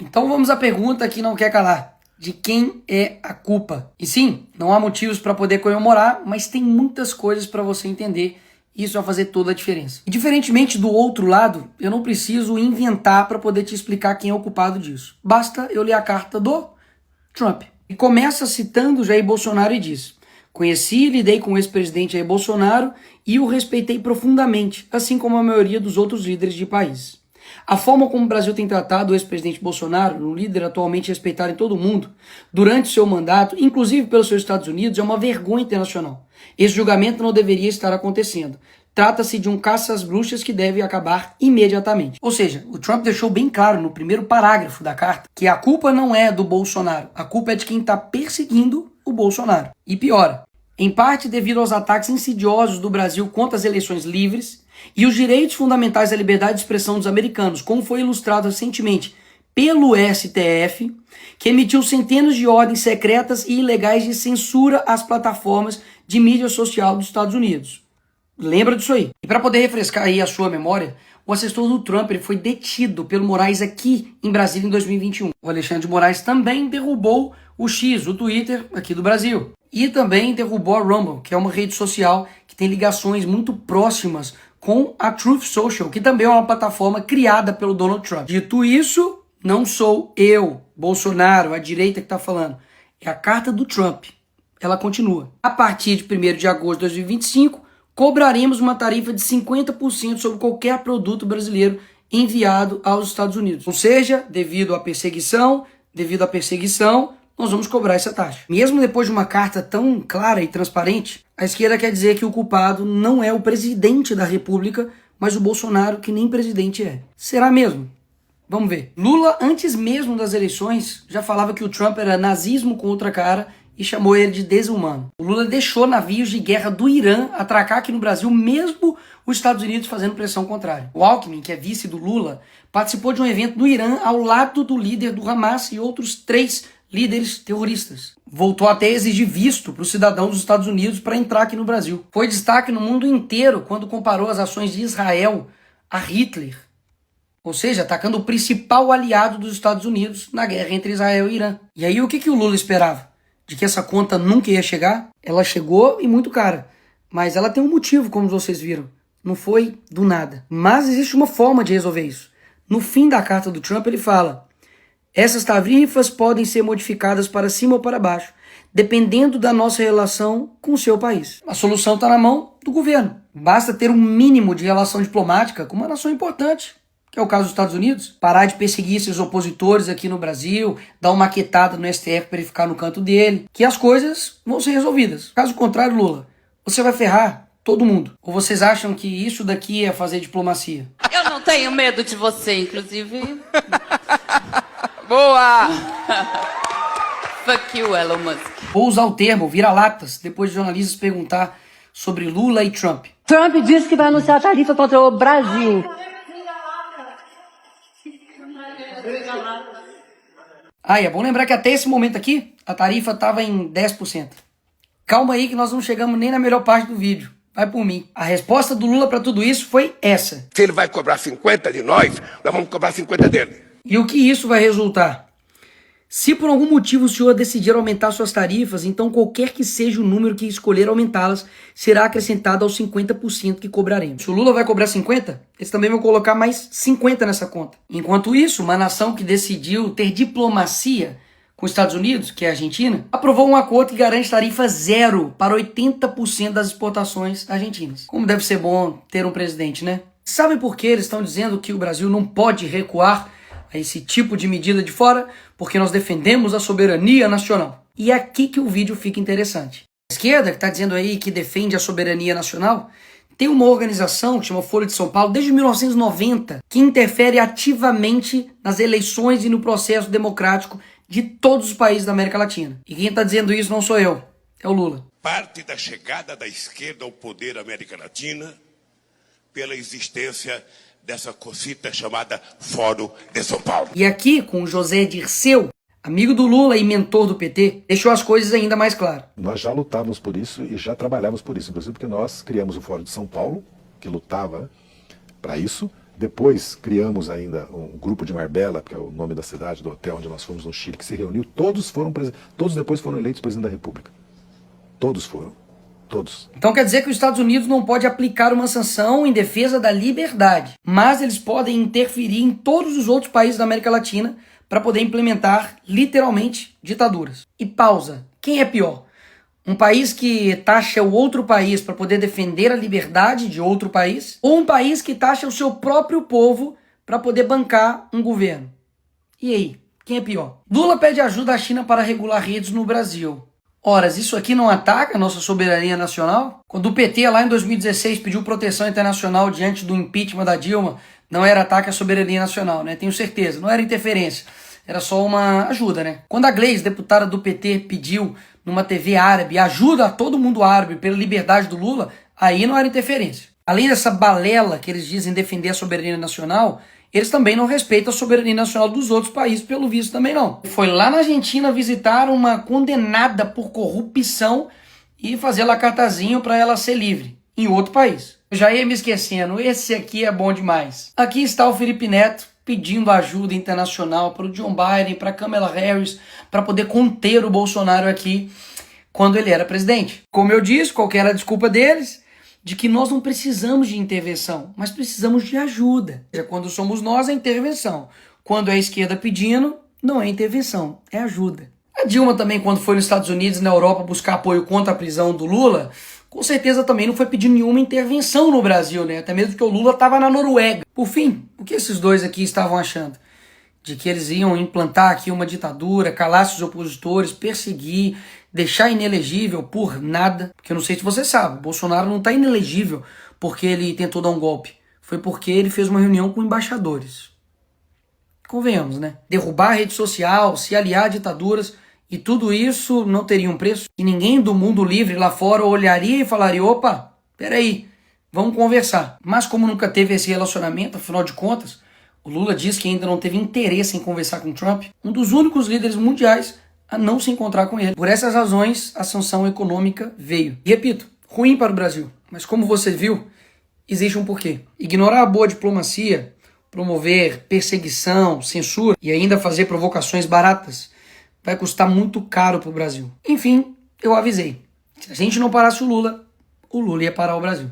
Então vamos à pergunta que não quer calar. De quem é a culpa? E sim, não há motivos para poder comemorar, mas tem muitas coisas para você entender. Isso vai fazer toda a diferença. E diferentemente do outro lado, eu não preciso inventar para poder te explicar quem é o culpado disso. Basta eu ler a carta do Trump. E começa citando Jair Bolsonaro e diz: conheci e lidei com o ex-presidente Jair Bolsonaro e o respeitei profundamente, assim como a maioria dos outros líderes de países. A forma como o Brasil tem tratado o ex-presidente Bolsonaro, um líder atualmente respeitado em todo o mundo, durante seu mandato, inclusive pelos seus Estados Unidos, é uma vergonha internacional. Esse julgamento não deveria estar acontecendo. Trata-se de um caça às bruxas que deve acabar imediatamente. Ou seja, o Trump deixou bem claro no primeiro parágrafo da carta que a culpa não é do Bolsonaro, a culpa é de quem está perseguindo o Bolsonaro. E piora, em parte devido aos ataques insidiosos do Brasil contra as eleições livres e os direitos fundamentais à liberdade de expressão dos americanos, como foi ilustrado recentemente pelo STF, que emitiu centenas de ordens secretas e ilegais de censura às plataformas de mídia social dos Estados Unidos. Lembra disso aí. E para poder refrescar aí a sua memória, o assessor do Trump ele foi detido pelo Moraes aqui em Brasília em 2021. O Alexandre de Moraes também derrubou o X, o Twitter, aqui do Brasil. E também derrubou a Rumble, que é uma rede social que tem ligações muito próximas com a Truth Social, que também é uma plataforma criada pelo Donald Trump. Dito isso, não sou eu, Bolsonaro, a direita que está falando. É a carta do Trump. Ela continua. A partir de 1º de agosto de 2025, cobraremos uma tarifa de 50% sobre qualquer produto brasileiro enviado aos Estados Unidos. Ou seja, devido à perseguição, nós vamos cobrar essa taxa. Mesmo depois de uma carta tão clara e transparente, a esquerda quer dizer que o culpado não é o presidente da República, mas o Bolsonaro, que nem presidente é. Será mesmo? Vamos ver. Lula, antes mesmo das eleições, já falava que o Trump era nazismo com outra cara e chamou ele de desumano. O Lula deixou navios de guerra do Irã atracar aqui no Brasil, mesmo os Estados Unidos fazendo pressão contrária. O Alckmin, que é vice do Lula, participou de um evento no Irã ao lado do líder do Hamas e outros 3 líderes terroristas. Voltou até a exigir visto para os cidadãos dos Estados Unidos para entrar aqui no Brasil. Foi destaque no mundo inteiro quando comparou as ações de Israel a Hitler. Ou seja, atacando o principal aliado dos Estados Unidos na guerra entre Israel e Irã. E aí o que o Lula esperava? De que essa conta nunca ia chegar? Ela chegou e muito cara. Mas ela tem um motivo, como vocês viram. Não foi do nada. Mas existe uma forma de resolver isso. No fim da carta do Trump ele fala: essas tarifas podem ser modificadas para cima ou para baixo, dependendo da nossa relação com o seu país. A solução está na mão do governo. Basta ter um mínimo de relação diplomática com uma nação importante, que é o caso dos Estados Unidos, parar de perseguir seus opositores aqui no Brasil, dar uma maquetada no STF para ele ficar no canto dele, que as coisas vão ser resolvidas. Caso contrário, Lula, você vai ferrar todo mundo. Ou vocês acham que isso daqui é fazer diplomacia? Eu não tenho medo de você, inclusive. Boa! Fuck you, Elon Musk. Vou usar o termo vira-latas depois de jornalistas perguntar sobre Lula e Trump. Trump disse que vai anunciar a tarifa contra o Brasil. Ah, e é bom lembrar que até esse momento aqui, a tarifa estava em 10%. Calma aí que nós não chegamos nem na melhor parte do vídeo. Vai por mim. A resposta do Lula para tudo isso foi essa. Se ele vai cobrar 50 de nós vamos cobrar 50 dele. E o que isso vai resultar? Se por algum motivo o senhor decidir aumentar suas tarifas, então qualquer que seja o número que escolher aumentá-las, será acrescentado aos 50% que cobraremos. Se o Lula vai cobrar 50, eles também vão colocar mais 50 nessa conta. Enquanto isso, uma nação que decidiu ter diplomacia com os Estados Unidos, que é a Argentina, aprovou um acordo que garante tarifa zero para 80% das exportações argentinas. Como deve ser bom ter um presidente, né? Sabe por que eles estão dizendo que o Brasil não pode recuar a esse tipo de medida de fora? Porque nós defendemos a soberania nacional. E é aqui que o vídeo fica interessante. A esquerda, que está dizendo aí que defende a soberania nacional, tem uma organização que chama Folha de São Paulo, desde 1990, que interfere ativamente nas eleições e no processo democrático de todos os países da América Latina. E quem está dizendo isso não sou eu, é o Lula. Parte da chegada da esquerda ao poder na América Latina pela existência dessa cosita chamada Fórum de São Paulo. E aqui, com o José Dirceu, amigo do Lula e mentor do PT, deixou as coisas ainda mais claras. Nós já lutávamos por isso e já trabalhávamos por isso, inclusive porque nós criamos o Fórum de São Paulo, que lutava para isso, Depois criamos ainda um grupo de Marbella, que é o nome da cidade, do hotel onde nós fomos no Chile, que se reuniu. Todos depois foram eleitos presidente da República. Todos foram. Todos. Então quer dizer que os Estados Unidos não pode aplicar uma sanção em defesa da liberdade, mas eles podem interferir em todos os outros países da América Latina para poder implementar, literalmente, ditaduras. E pausa. Quem é pior? Um país que taxa o outro país para poder defender a liberdade de outro país? Ou um país que taxa o seu próprio povo para poder bancar um governo? E aí? Quem é pior? Lula pede ajuda à China para regular redes no Brasil. Ora, isso aqui não ataca a nossa soberania nacional? Quando o PT lá em 2016 pediu proteção internacional diante do impeachment da Dilma, não era ataque à soberania nacional, né? Tenho certeza, não era interferência, era só uma ajuda, né? Quando a Gleisi, deputada do PT, pediu numa TV árabe ajuda a todo mundo árabe pela liberdade do Lula, aí não era interferência. Além dessa balela que eles dizem defender a soberania nacional, eles também não respeitam a soberania nacional dos outros países, pelo visto também não. Foi lá na Argentina visitar uma condenada por corrupção e fazer lá cartazinho para ela ser livre, em outro país. Eu já ia me esquecendo, esse aqui é bom demais. Aqui está o Felipe Neto pedindo ajuda internacional para o John Biden, para Kamala Harris, para poder conter o Bolsonaro aqui quando ele era presidente. Como eu disse, qual que era a desculpa deles? De que nós não precisamos de intervenção, mas precisamos de ajuda. Quando somos nós, é intervenção. Quando é a esquerda pedindo, não é intervenção, é ajuda. A Dilma também, quando foi nos Estados Unidos e na Europa buscar apoio contra a prisão do Lula, com certeza também não foi pedir nenhuma intervenção no Brasil, né? Até mesmo porque o Lula estava na Noruega. Por fim, o que esses dois aqui estavam achando? De que eles iam implantar aqui uma ditadura, calar seus opositores, perseguir, deixar inelegível por nada. Porque eu não sei se você sabe, Bolsonaro não está inelegível porque ele tentou dar um golpe. Foi porque ele fez uma reunião com embaixadores. Convenhamos, né? Derrubar a rede social, se aliar a ditaduras, e tudo isso não teria um preço. E ninguém do mundo livre lá fora olharia e falaria, opa, peraí, vamos conversar. Mas como nunca teve esse relacionamento, afinal de contas, o Lula diz que ainda não teve interesse em conversar com Trump, um dos únicos líderes mundiais a não se encontrar com ele. Por essas razões, a sanção econômica veio. E repito, ruim para o Brasil. Mas como você viu, existe um porquê. Ignorar a boa diplomacia, promover perseguição, censura e ainda fazer provocações baratas vai custar muito caro para o Brasil. Enfim, eu avisei. Se a gente não parasse o Lula ia parar o Brasil.